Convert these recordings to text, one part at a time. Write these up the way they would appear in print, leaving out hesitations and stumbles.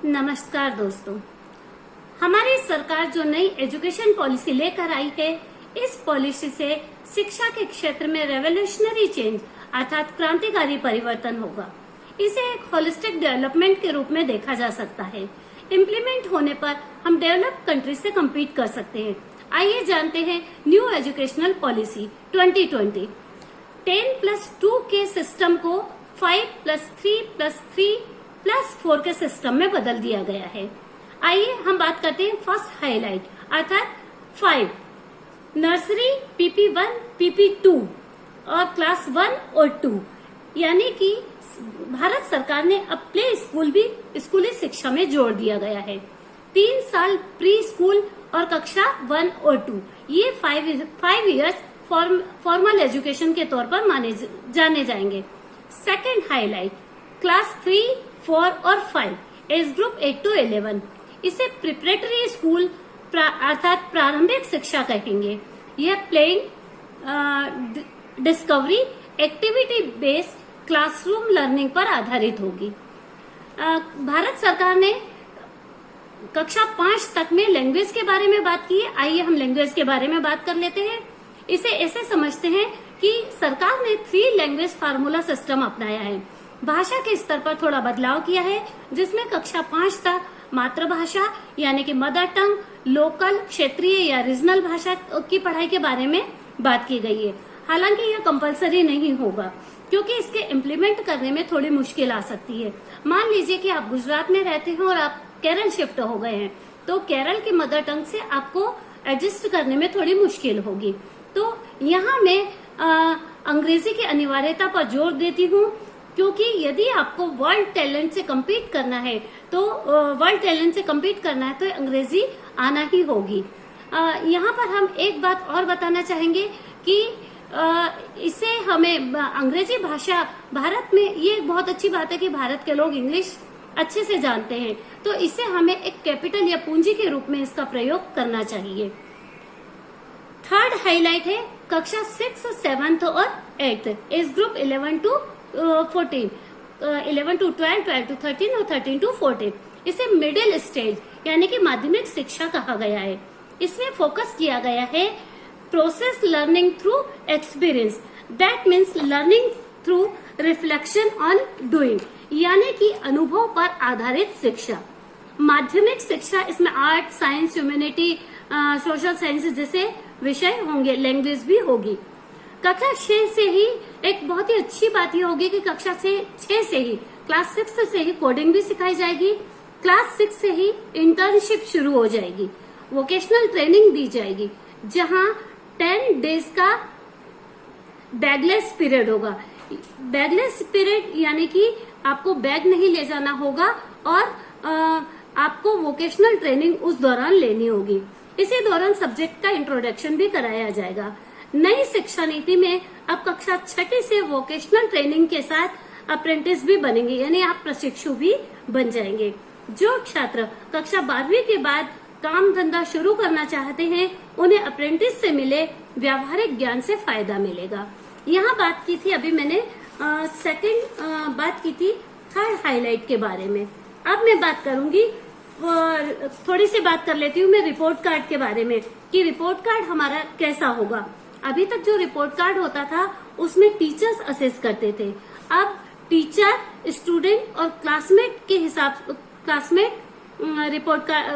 नमस्कार दोस्तों, हमारी सरकार जो नई एजुकेशन पॉलिसी लेकर आई है, इस पॉलिसी से शिक्षा के क्षेत्र में रेवोल्यूशनरी चेंज अर्थात क्रांतिकारी परिवर्तन होगा। इसे एक होलिस्टिक डेवलपमेंट के रूप में देखा जा सकता है। इम्प्लीमेंट होने पर हम डेवलप्ड कंट्री से कम्पीट कर सकते हैं। आइए जानते हैं न्यू एजुकेशनल पॉलिसी 2020। 10+2 के सिस्टम को 5+3+3+4 के सिस्टम में बदल दिया गया है। आइए हम बात करते हैं फर्स्ट हाईलाइट अर्थात 5 नर्सरी PP1 PP2 और क्लास 1 और 2, यानी कि भारत सरकार ने अब प्ले स्कूल भी स्कूली शिक्षा में जोड़ दिया गया है। 3 साल प्री स्कूल और कक्षा 1 और 2 ये 5 इयर्स फॉर्मल एजुकेशन के तौर पर जाने जाएंगे। सेकेंड हाईलाइट क्लास 3, 4 और 5 एज ग्रुप 8 to 11, इसे प्रिपरेटरी स्कूल अर्थात प्रारंभिक शिक्षा कहेंगे। यह playing discovery activity based classroom learning पर आधारित होगी। भारत सरकार ने कक्षा 5 तक में लैंग्वेज के बारे में बात की है। आइए हम लैंग्वेज के बारे में बात कर लेते हैं। इसे ऐसे समझते हैं कि सरकार ने 3 लैंग्वेज फार्मूला सिस्टम अपनाया है। भाषा के स्तर पर थोड़ा बदलाव किया है, जिसमें कक्षा 5 तक मातृभाषा यानी कि मदर टंग, लोकल क्षेत्रीय या रीजनल भाषा की पढ़ाई के बारे में बात की गई है। हालांकि यह कंपलसरी नहीं होगा, क्योंकि इसके इम्प्लीमेंट करने में थोड़ी मुश्किल आ सकती है। मान लीजिए कि आप गुजरात में रहते हैं और आप केरल शिफ्ट हो गए हैं, तो केरल की मदर टंग से आपको एडजस्ट करने में थोड़ी मुश्किल होगी। तो यहाँ मैं अंग्रेजी की अनिवार्यता पर जोर देती हूँ, क्योंकि यदि आपको वर्ल्ड टैलेंट से कम्पीट करना है तो अंग्रेजी आना ही होगी। यहाँ पर हम एक बात और बताना चाहेंगे कि इसे हमें अंग्रेजी भाषा भारत में ये बहुत अच्छी बात है कि भारत के लोग इंग्लिश अच्छे से जानते हैं, तो इसे हमें एक कैपिटल या पूंजी के रूप में इसका प्रयोग करना चाहिए। थर्ड हाईलाइट है कक्षा 6, 7 और 8 age group 11 to 14, 11 to 12, 12 to 13 और 13 to 14। इसे मिडिल स्टेज यानी कि माध्यमिक शिक्षा कहा गया है। इसमें फोकस किया गया है process learning through experience, that means learning through reflection on doing, यानी कि अनुभव पर आधारित शिक्षा। माध्यमिक शिक्षा इसमें art, science, humanity, social sciences जैसे विषय होंगे, लैंग्वेज भी होगी। कक्षा 6 से ही एक बहुत ही अच्छी बात यह होगी कि कक्षा 6 से ही क्लास 6 से ही कोडिंग भी सिखाई जाएगी। क्लास 6 से ही इंटर्नशिप शुरू हो जाएगी, वोकेशनल ट्रेनिंग दी जाएगी, जहां 10 डेज का बैगलेस पीरियड होगा। बैगलेस पीरियड यानी कि आपको बैग नहीं ले जाना होगा और आपको वोकेशनल ट्रेनिंग उस दौरान लेनी होगी। इसी दौरान सब्जेक्ट का इंट्रोडक्शन भी कराया जाएगा। नई शिक्षा नीति में अब कक्षा 6 से वोकेशनल ट्रेनिंग के साथ अप्रेंटिस भी बनेंगे, यानी आप प्रशिक्षु भी बन जाएंगे। जो छात्र कक्षा 12वीं के बाद काम धंधा शुरू करना चाहते हैं, उन्हें अप्रेंटिस से मिले व्यावहारिक ज्ञान से फायदा मिलेगा। यहाँ बात की थी अभी मैंने बात की थी थर्ड हाईलाइट के बारे में। अब मैं बात करूंगी थोड़ी सी बात कर लेती हूँ मैं रिपोर्ट कार्ड के बारे में कि रिपोर्ट कार्ड हमारा कैसा होगा। अभी तक जो रिपोर्ट कार्ड होता था उसमें टीचर्स असेस करते थे। अब टीचर, स्टूडेंट और क्लासमेट के हिसाब रिपोर्ट कार्ड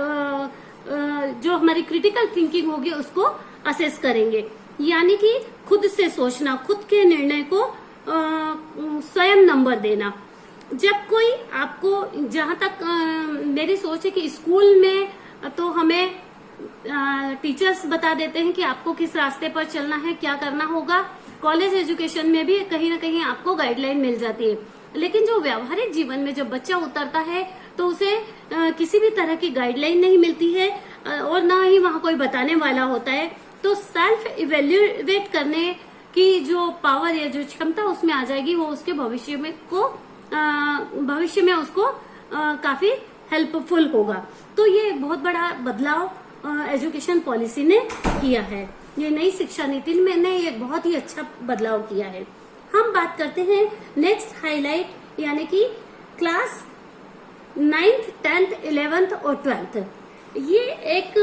जो हमारी क्रिटिकल थिंकिंग होगी उसको असेस करेंगे, यानी कि खुद से सोचना, खुद के निर्णय को स्वयं नंबर देना। जब कोई आपको, जहां तक मेरी सोच है कि स्कूल में तो हमें टीचर्स बता देते हैं कि आपको किस रास्ते पर चलना है, क्या करना होगा। कॉलेज एजुकेशन में भी कहीं ना कहीं आपको गाइडलाइन मिल जाती है, लेकिन जो व्यावहारिक जीवन में जब बच्चा उतरता है तो उसे किसी भी तरह की गाइडलाइन नहीं मिलती है और ना ही वहां कोई बताने वाला होता है। तो सेल्फ इवेल्युएट करने की जो पावर या जो क्षमता उसमें आ जाएगी, वो उसके भविष्य में उसको काफी हेल्पफुल होगा। तो ये एक बहुत बड़ा बदलाव एजुकेशन पॉलिसी ने किया है। ये नई शिक्षा नीति में ने एक बहुत ही अच्छा बदलाव किया है। हम बात करते हैं नेक्स्ट हाईलाइट यानी कि क्लास 9th, 10th, 11th और 12th। ये एक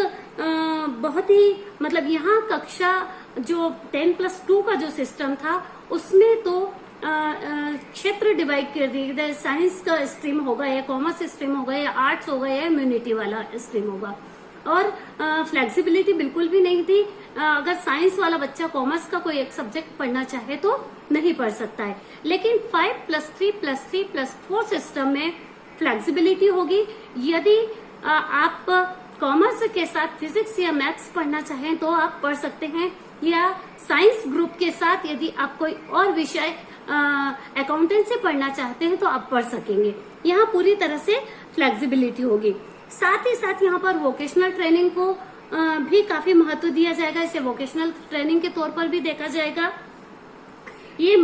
बहुत ही मतलब यहाँ कक्षा जो 10+2 का जो सिस्टम था उसमें तो क्षेत्र डिवाइड कर दिए गए, साइंस का स्ट्रीम होगा या कॉमर्स स्ट्रीम होगा या आर्ट्स होगा या इम्यूनिटी वाला स्ट्रीम होगा, और फ्लेक्सिबिलिटी बिल्कुल भी नहीं थी। अगर साइंस वाला बच्चा कॉमर्स का कोई एक सब्जेक्ट पढ़ना चाहे तो नहीं पढ़ सकता है। लेकिन 5+3+3+4 सिस्टम में फ्लेक्सिबिलिटी होगी। यदि आप कॉमर्स के साथ फिजिक्स या मैथ्स पढ़ना चाहें तो आप पढ़ सकते हैं, या साइंस ग्रुप के साथ यदि आप कोई और विषय अकाउंटेंट से पढ़ना चाहते हैं तो आप पढ़ सकेंगे। यहाँ पूरी तरह से फ्लेक्सिबिलिटी होगी। साथ ही साथ यहाँ पर वोकेशनल ट्रेनिंग को भी काफी महत्व दिया जाएगा। इसे वोकेशनल ट्रेनिंग के तौर पर भी देखा जाएगा। ये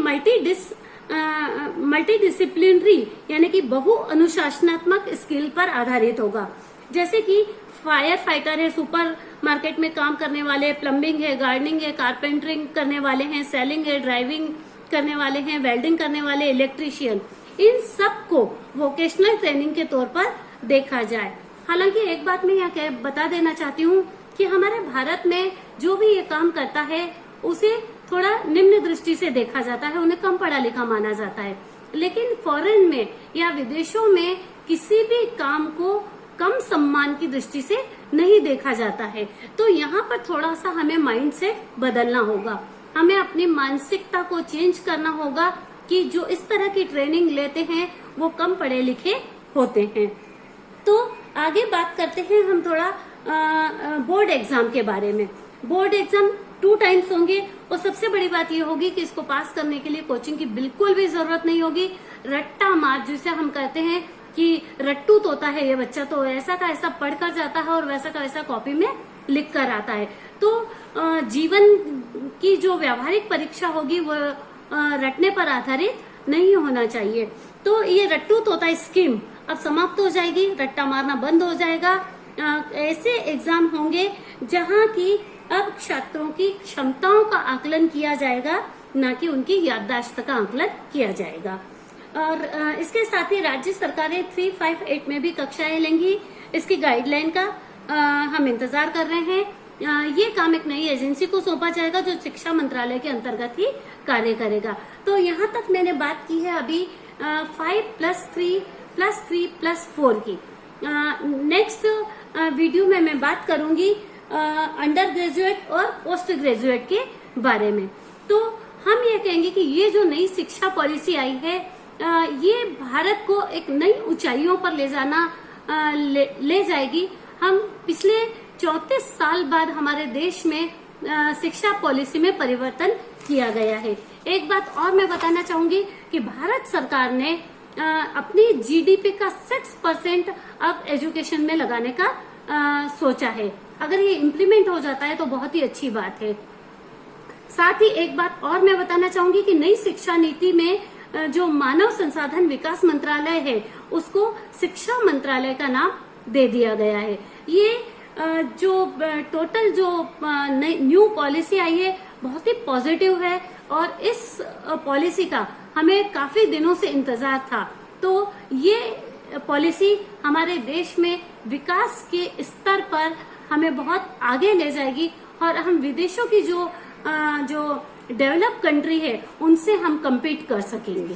मल्टीडिसिप्लिनरी यानी कि बहु अनुशासनात्मक स्किल पर आधारित होगा। जैसे कि फायर फाइटर है, सुपर मार्केट में काम करने वाले, प्लम्बिंग है, गार्डनिंग है, कारपेंटरिंग करने वाले हैं, सेलिंग है, ड्राइविंग करने वाले हैं, वेल्डिंग करने वाले, इलेक्ट्रीशियन, इन सब को वोकेशनल ट्रेनिंग के तौर पर देखा जाए। हालांकि एक बात मैं यहाँ बता देना चाहती हूँ कि हमारे भारत में जो भी ये काम करता है उसे थोड़ा निम्न दृष्टि से देखा जाता है, उन्हें कम पढ़ा लिखा माना जाता है। लेकिन फॉरेन में या विदेशों में किसी भी काम को कम सम्मान की दृष्टि से नहीं देखा जाता है। तो यहाँ पर थोड़ा सा हमें माइंडसेट बदलना होगा, हमें अपनी मानसिकता को चेंज करना होगा कि जो इस तरह की ट्रेनिंग लेते हैं वो कम पढ़े लिखे होते हैं। तो आगे बात करते हैं हम थोड़ा बोर्ड एग्जाम के बारे में। बोर्ड एग्जाम 2 टाइम्स होंगे और सबसे बड़ी बात ये होगी कि इसको पास करने के लिए कोचिंग की बिल्कुल भी जरूरत नहीं होगी। रट्टा मार जिसे हम कहते हैं कि रट्टू तोता है ये बच्चा, तो ऐसा का ऐसा पढ़कर जाता है और वैसा का वैसा कॉपी में लिख कर आता है। तो जीवन की जो व्यावहारिक परीक्षा होगी वो रटने पर आधारित नहीं होना चाहिए। तो ये रट्टू तोता स्कीम अब समाप्त हो जाएगी, रट्टा मारना बंद हो जाएगा। ऐसे एग्जाम होंगे जहां की अब छात्रों की क्षमताओं का आकलन किया जाएगा, न कि उनकी याददाश्त का आकलन किया जाएगा। और इसके साथ ही राज्य सरकारें 358 में भी कक्षाएं लेंगी। इसकी गाइडलाइन का हम इंतजार कर रहे हैं। ये काम एक नई एजेंसी को सौंपा जाएगा जो शिक्षा मंत्रालय के अंतर्गत ही कार्य करेगा। तो यहाँ तक मैंने बात की है अभी 5+3+3+4 की। नेक्स्ट वीडियो में मैं बात करूंगी अंडर ग्रेजुएट और पोस्ट ग्रेजुएट के बारे में। तो हम ये कहेंगे कि ये जो नई शिक्षा पॉलिसी आई है ये भारत को एक नई ऊंचाइयों पर ले जाएगी। हम पिछले 34 साल बाद हमारे देश में शिक्षा पॉलिसी में परिवर्तन किया गया है। एक बात और मैं बताना चाहूंगी कि भारत सरकार ने अपनी जीडीपी का 6% अब एजुकेशन में लगाने का सोचा है। अगर ये इम्प्लीमेंट हो जाता है तो बहुत ही अच्छी बात है। साथ ही एक बात और मैं बताना चाहूंगी कि नई शिक्षा नीति में जो मानव संसाधन विकास मंत्रालय है उसको शिक्षा मंत्रालय का नाम दे दिया गया है। ये जो टोटल जो न्यू पॉलिसी आई है बहुत ही पॉजिटिव है और इस पॉलिसी का हमें काफी दिनों से इंतजार था। तो ये पॉलिसी हमारे देश में विकास के स्तर पर हमें बहुत आगे ले जाएगी और हम विदेशों की जो डेवलप कंट्री है उनसे हम कम्पीट कर सकेंगे।